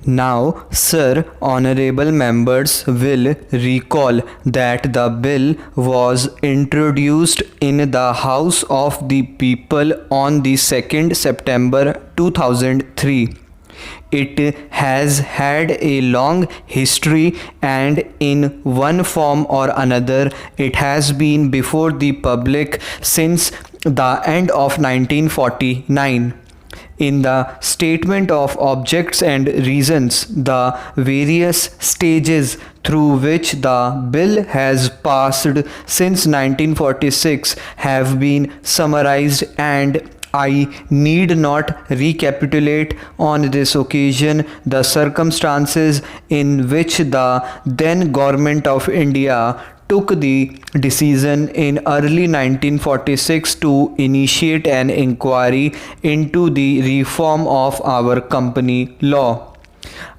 Now, sir, honorable members will recall that the bill was introduced in the House of the People on the 2nd September 2003. It has had a long history, and in one form or another it has been before the public since the end of 1949. In the statement of objects and reasons, the various stages through which the bill has passed since 1946 have been summarized, and I need not recapitulate on this occasion the circumstances in which the then Government of India took the decision in early 1946 to initiate an inquiry into the reform of our company law.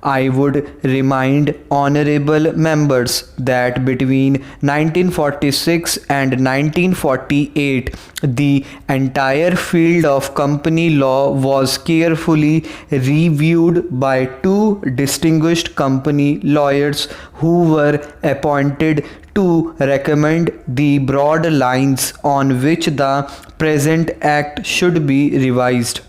I would remind honorable members that between 1946 and 1948, the entire field of company law was carefully reviewed by two distinguished company lawyers who were appointed to recommend the broad lines on which the present act should be revised.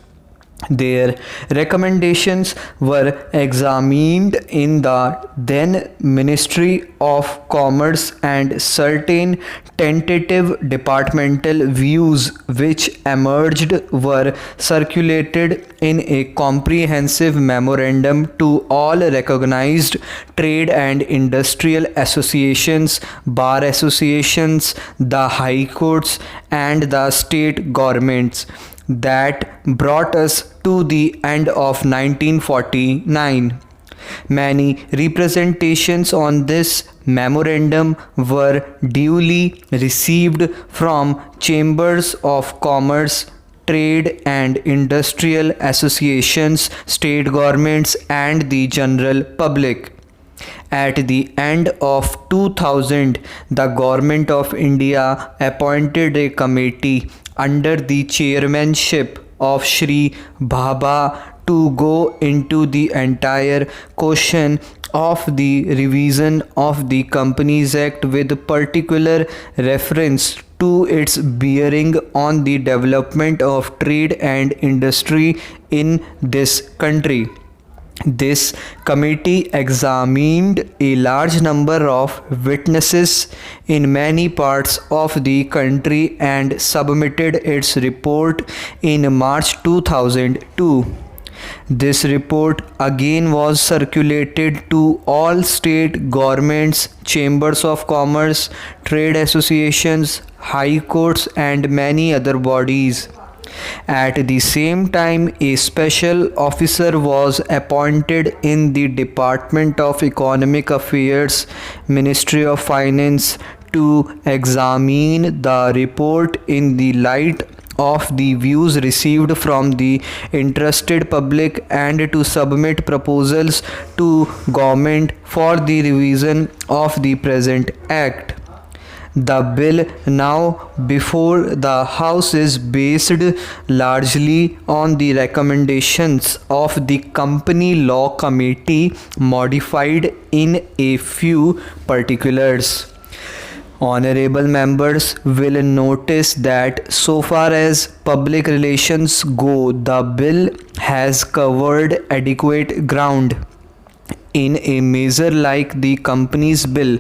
Their recommendations were examined in the then Ministry of Commerce, and certain tentative departmental views which emerged were circulated in a comprehensive memorandum to all recognized trade and industrial associations, bar associations, the high courts, and the state governments. That brought us to the end of 1949. Many representations on this memorandum were duly received from chambers of commerce, trade and industrial associations, state governments, and the general public. At the end of 2000, the Government of India appointed a committee under the chairmanship of Shri Bhabha to go into the entire question of the revision of the Companies Act with particular reference to its bearing on the development of trade and industry in this country. This committee examined a large number of witnesses in many parts of the country and submitted its report in March 2002. This report again was circulated to all state governments, chambers of commerce, trade associations, high courts, and many other bodies. At the same time, a special officer was appointed in the Department of Economic Affairs, Ministry of Finance, to examine the report in the light of the views received from the interested public and to submit proposals to government for the revision of the present act. The bill now before the House is based largely on the recommendations of the Company Law Committee, modified in a few particulars. Honorable members will notice that so far as public relations go, the bill has covered adequate ground in a measure like the Companies Bill,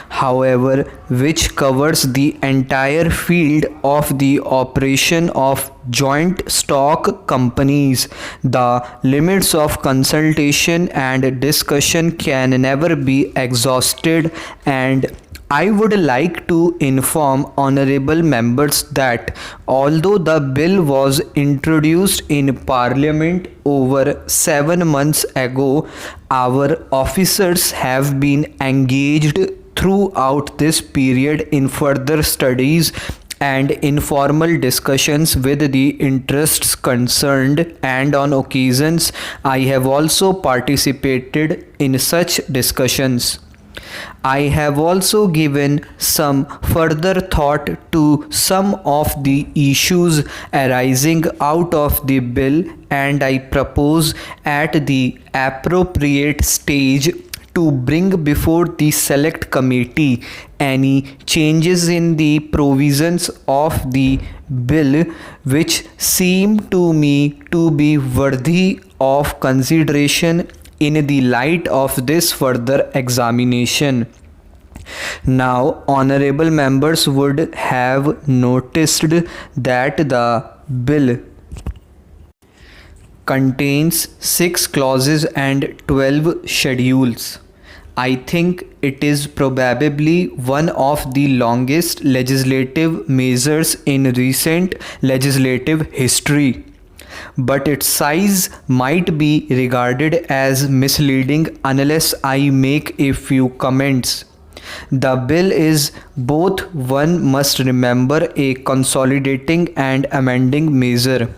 however, which covers the entire field of the operation of joint stock companies. The limits of consultation and discussion can never be exhausted, and I would like to inform honorable members that although the bill was introduced in Parliament over 7 months ago, our officers have been engaged throughout this period in further studies and informal discussions with the interests concerned, and on occasions I have also participated in such discussions. I have also given some further thought to some of the issues arising out of the bill, and I propose at the appropriate stage to bring before the select committee any changes in the provisions of the bill which seem to me to be worthy of consideration in the light of this further examination. Now, honorable members would have noticed that the bill contains 6 clauses and 12 schedules. I think it is probably one of the longest legislative measures in recent legislative history. But its size might be regarded as misleading unless I make a few comments. The bill is both, one must remember, a consolidating and amending measure.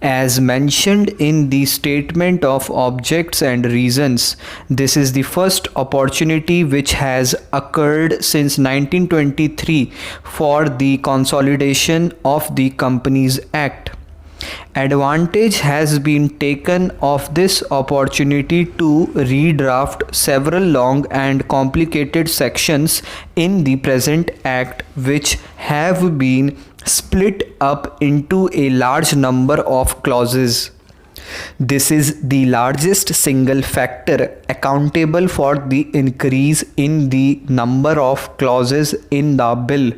As mentioned in the statement of objects and reasons, this is the first opportunity which has occurred since 1923 for the consolidation of the Companies Act. Advantage has been taken of this opportunity to redraft several long and complicated sections in the present Act, which have been split up into a large number of clauses. This is the largest single factor accountable for the increase in the number of clauses in the bill.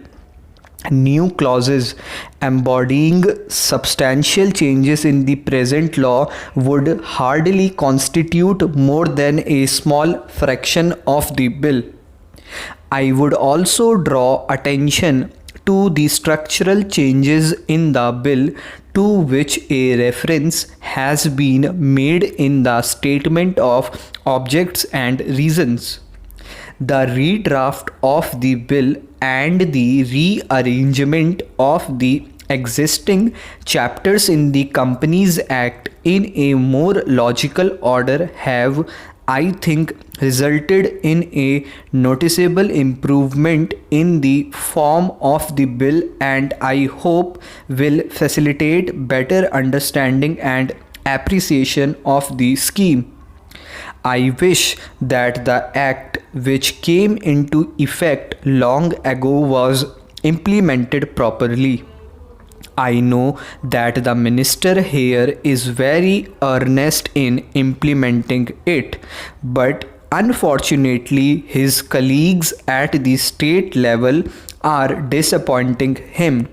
New clauses embodying substantial changes in the present law would hardly constitute more than a small fraction of the bill. I would also draw attention to the structural changes in the bill to which a reference has been made in the statement of objects and reasons. The redraft of the bill and the rearrangement of the existing chapters in the Companies Act in a more logical order have, I think, resulted in a noticeable improvement in the form of the bill, and I hope will facilitate better understanding and appreciation of the scheme. I wish that the act which came into effect long ago was implemented properly. I know that the minister here is very earnest in implementing it, but unfortunately his colleagues at the state level are disappointing him.